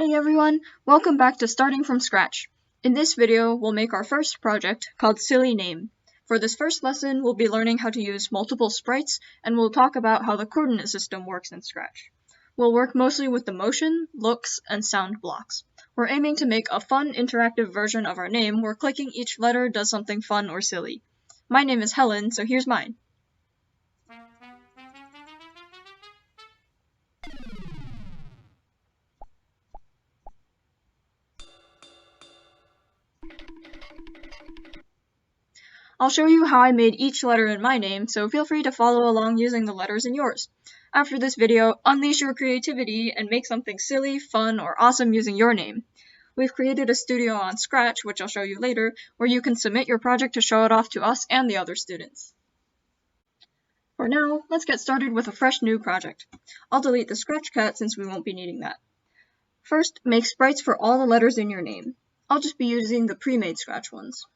Hey everyone, welcome back to Starting from Scratch. In this video, we'll make our first project called Silly Name. For this first lesson, we'll be learning how to use multiple sprites, and we'll talk about how the coordinate system works in Scratch. We'll work mostly with the motion, looks, and sound blocks. We're aiming to make a fun, interactive version of our name where clicking each letter does something fun or silly. My name is Helen, so here's mine. I'll show you how I made each letter in my name, so feel free to follow along using the letters in yours. After this video, unleash your creativity and make something silly, fun, or awesome using your name. We've created a studio on Scratch, which I'll show you later, where you can submit your project to show it off to us and the other students. For now, let's get started with a fresh new project. I'll delete the Scratch cat since we won't be needing that. First, make sprites for all the letters in your name. I'll just be using the pre-made Scratch ones.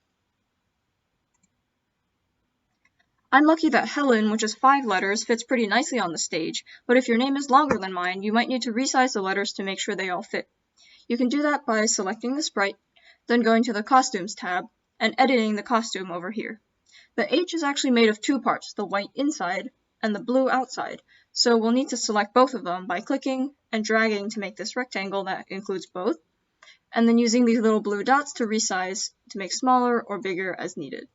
I'm lucky that Helen, which is 5 letters, fits pretty nicely on the stage, but if your name is longer than mine, you might need to resize the letters to make sure they all fit. You can do that by selecting the sprite, then going to the Costumes tab, and editing the costume over here. The H is actually made of 2 parts, the white inside and the blue outside, so we'll need to select both of them by clicking and dragging to make this rectangle that includes both, and then using these little blue dots to resize to make smaller or bigger as needed.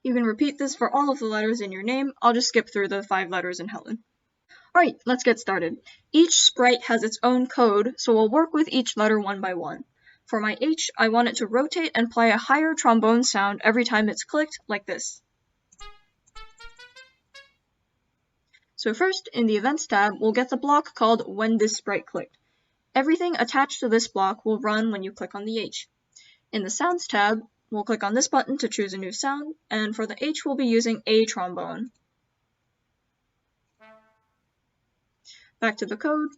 You can repeat this for all of the letters in your name. I'll just skip through the 5 letters in Helen. Alright, let's get started. Each sprite has its own code, so we'll work with each letter one by one. For my H, I want it to rotate and play a higher trombone sound every time it's clicked, like this. So first, in the Events tab, we'll get the block called When This Sprite Clicked. Everything attached to this block will run when you click on the H. In the Sounds tab, we'll click on this button to choose a new sound, and for the H, we'll be using a trombone. Back to the code.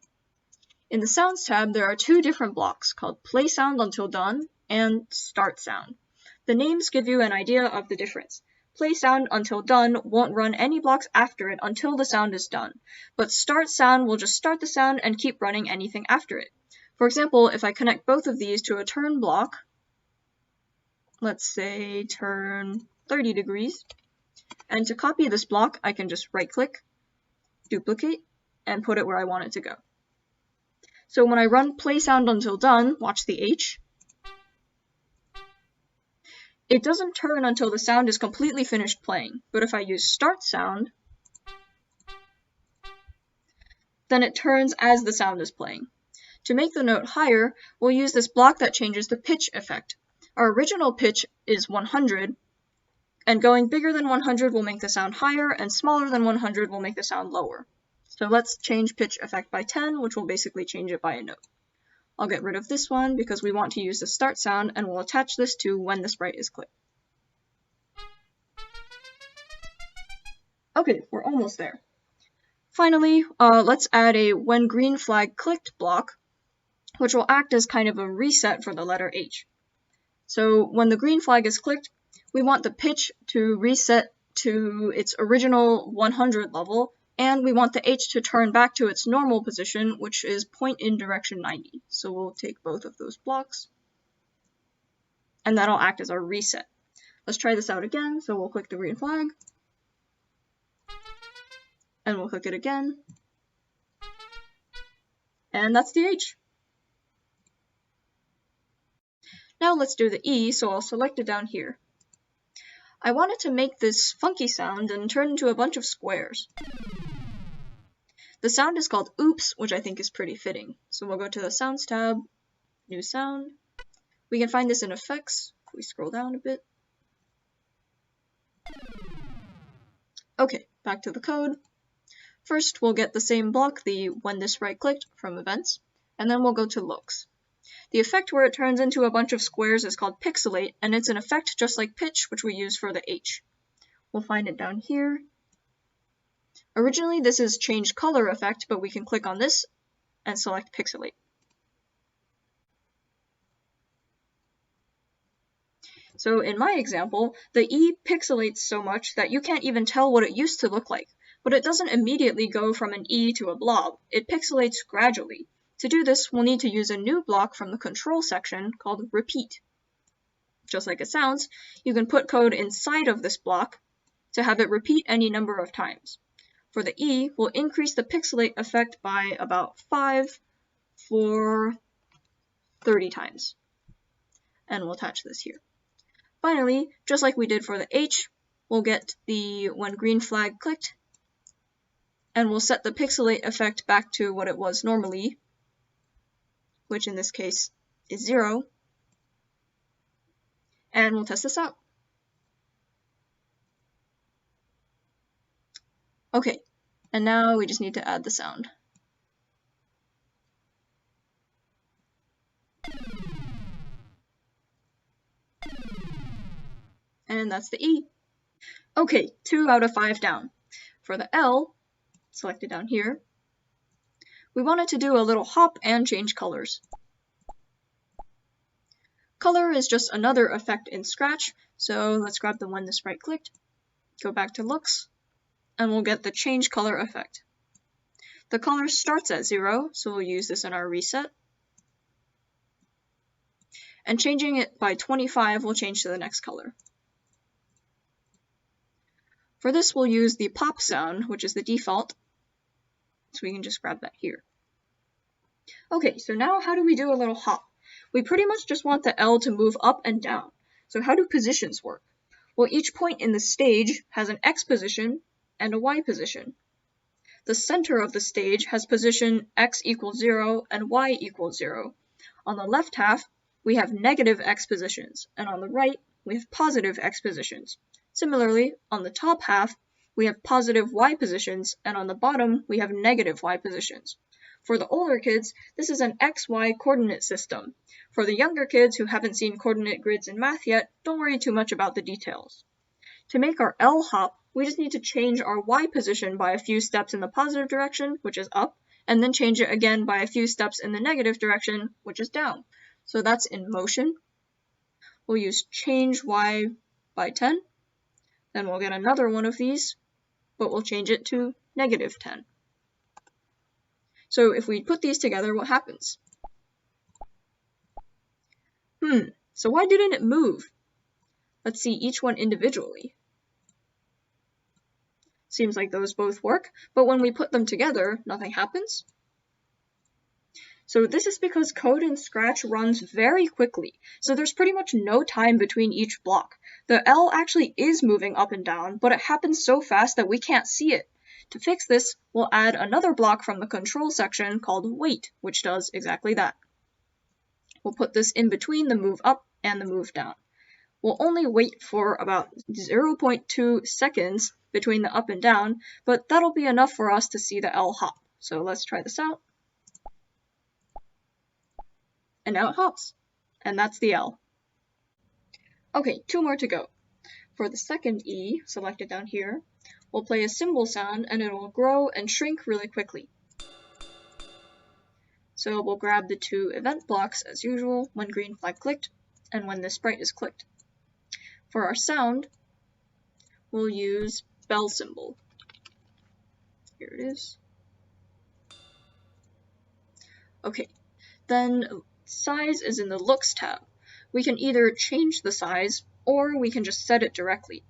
In the Sounds tab, there are 2 different blocks called Play Sound Until Done and Start Sound. The names give you an idea of the difference. Play Sound Until Done won't run any blocks after it until the sound is done, but Start Sound will just start the sound and keep running anything after it. For example, if I connect both of these to a turn block, let's say turn 30 degrees. And to copy this block, I can just right-click, duplicate, and put it where I want it to go. So when I run Play Sound Until Done, watch the H, it doesn't turn until the sound is completely finished playing. But if I use Start Sound, then it turns as the sound is playing. To make the note higher, we'll use this block that changes the pitch effect. Our original pitch is 100, and going bigger than 100 will make the sound higher, and smaller than 100 will make the sound lower. So let's change pitch effect by 10, which will basically change it by a note. I'll get rid of this one because we want to use the start sound, and we'll attach this to when the sprite is clicked. Okay, we're almost there. Finally, let's add a when green flag clicked block, which will act as kind of a reset for the letter H. So when the green flag is clicked, we want the pitch to reset to its original 100 level, and we want the H to turn back to its normal position, which is point in direction 90. So we'll take both of those blocks, and that'll act as our reset. Let's try this out again. So we'll click the green flag, and we'll click it again, and that's the H. Now let's do the E, so I'll select it down here. I wanted to make this funky sound and turn into a bunch of squares. The sound is called Oops, which I think is pretty fitting. So we'll go to the Sounds tab, New Sound. We can find this in Effects, if we scroll down a bit. Okay, back to the code. First, we'll get the same block, the When This Sprite Clicked, from Events, and then we'll go to Looks. The effect where it turns into a bunch of squares is called Pixelate, and it's an effect just like pitch, which we use for the H. We'll find it down here. Originally, this is Change Color effect, but we can click on this and select Pixelate. So in my example, the E pixelates so much that you can't even tell what it used to look like, but it doesn't immediately go from an E to a blob. It pixelates gradually. To do this, we'll need to use a new block from the control section called repeat. Just like it sounds, you can put code inside of this block to have it repeat any number of times. For the E, we'll increase the pixelate effect by about 5 for 30 times. And we'll attach this here. Finally, just like we did for the H, we'll get the when green flag clicked, and we'll set the pixelate effect back to what it was normally, which in this case is 0, and we'll test this out. Okay, and now we just need to add the sound. And that's the E. Okay, 2 out of 5 down. For the L, selected down here, we wanted to do a little hop and change colors. Color is just another effect in Scratch, so let's grab the one the sprite clicked, go back to looks, and we'll get the change color effect. The color starts at 0, so we'll use this in our reset. And changing it by 25 will change to the next color. For this, we'll use the pop sound, which is the default, so we can just grab that here. Okay, so now how do we do a little hop? We pretty much just want the L to move up and down. So how do positions work? Well, each point in the stage has an X position and a Y position. The center of the stage has position X equals 0 and Y equals 0. On the left half, we have negative X positions, and on the right, we have positive X positions. Similarly, on the top half, we have positive Y positions, and on the bottom, we have negative Y positions. For the older kids, this is an XY coordinate system. For the younger kids who haven't seen coordinate grids in math yet, don't worry too much about the details. To make our L hop, we just need to change our Y position by a few steps in the positive direction, which is up, and then change it again by a few steps in the negative direction, which is down. So that's in motion. We'll use change Y by 10. Then we'll get another one of these, but we'll change it to negative 10. So if we put these together, what happens? So why didn't it move? Let's see each one individually. Seems like those both work, but when we put them together, nothing happens. So this is because code in Scratch runs very quickly, so there's pretty much no time between each block. The L actually is moving up and down, but it happens so fast that we can't see it. To fix this, we'll add another block from the control section called wait, which does exactly that. We'll put this in between the move up and the move down. We'll only wait for about 0.2 seconds between the up and down, but that'll be enough for us to see the L hop. So let's try this out. And now it hops. And that's the L. Okay, 2 more to go. For the second E, selected down here, we'll play a cymbal sound and it will grow and shrink really quickly. So we'll grab the 2 event blocks as usual, when green flag clicked, and when the sprite is clicked. For our sound, we'll use bell symbol. Here it is. Okay, then size is in the looks tab. We can either change the size or we can just set it directly.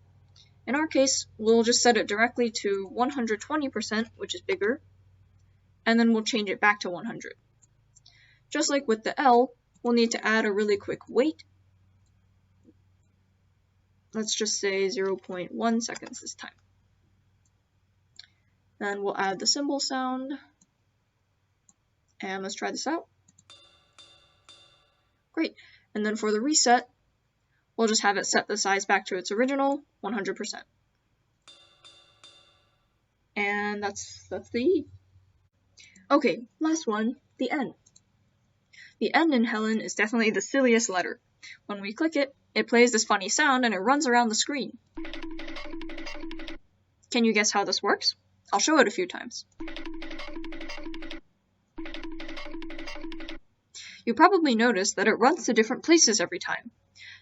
In our case, we'll just set it directly to 120%, which is bigger, and then we'll change it back to 100. Just like with the L, we'll need to add a really quick wait. Let's just say 0.1 seconds this time. Then we'll add the cymbal sound, and let's try this out. Great, and then for the reset, we'll just have it set the size back to its original 100%. And that's the E. Okay, last one, the N. The N in Helen is definitely the silliest letter. When we click it, it plays this funny sound and it runs around the screen. Can you guess how this works? I'll show it a few times. You probably noticed that it runs to different places every time.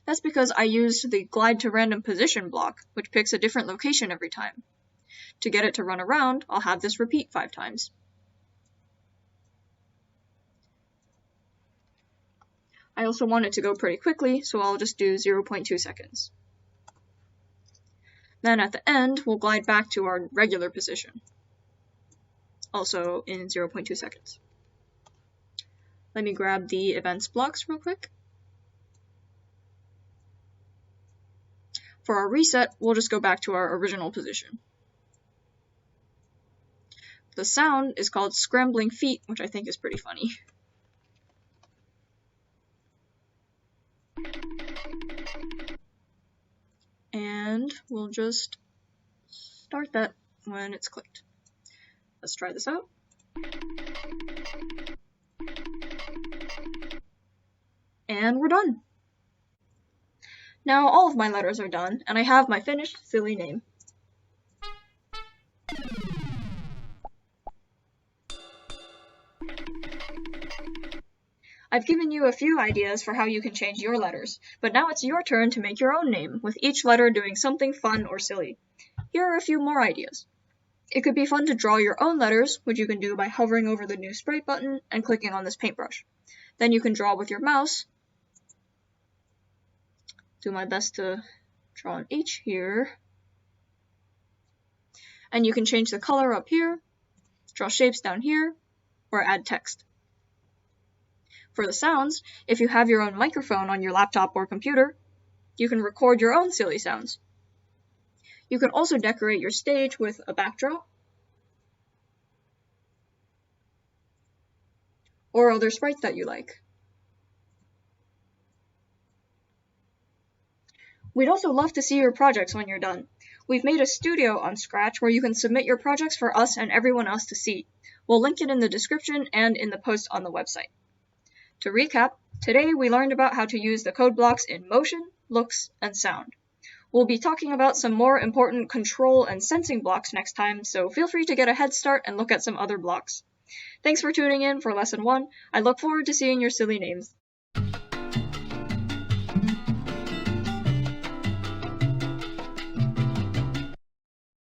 That's because I used the glide to random position block, which picks a different location every time. To get it to run around, I'll have this repeat 5 times. I also want it to go pretty quickly, so I'll just do 0.2 seconds. Then at the end, we'll glide back to our regular position, also in 0.2 seconds. Let me grab the events blocks real quick. For our reset, we'll just go back to our original position. The sound is called scrambling feet, which I think is pretty funny. And we'll just start that when it's clicked. Let's try this out. And we're done. Now all of my letters are done, and I have my finished silly name. I've given you a few ideas for how you can change your letters, but now it's your turn to make your own name, with each letter doing something fun or silly. Here are a few more ideas. It could be fun to draw your own letters, which you can do by hovering over the New Sprite button and clicking on this paintbrush. Then you can draw with your mouse. Do my best to draw an H here. And you can change the color up here, draw shapes down here, or add text. For the sounds, if you have your own microphone on your laptop or computer, you can record your own silly sounds. You can also decorate your stage with a backdrop or other sprites that you like. We'd also love to see your projects when you're done. We've made a studio on Scratch where you can submit your projects for us and everyone else to see. We'll link it in the description and in the post on the website. To recap, today we learned about how to use the code blocks in motion, looks, and sound. We'll be talking about some more important control and sensing blocks next time, so feel free to get a head start and look at some other blocks. Thanks for tuning in for Lesson 1. I look forward to seeing your silly names.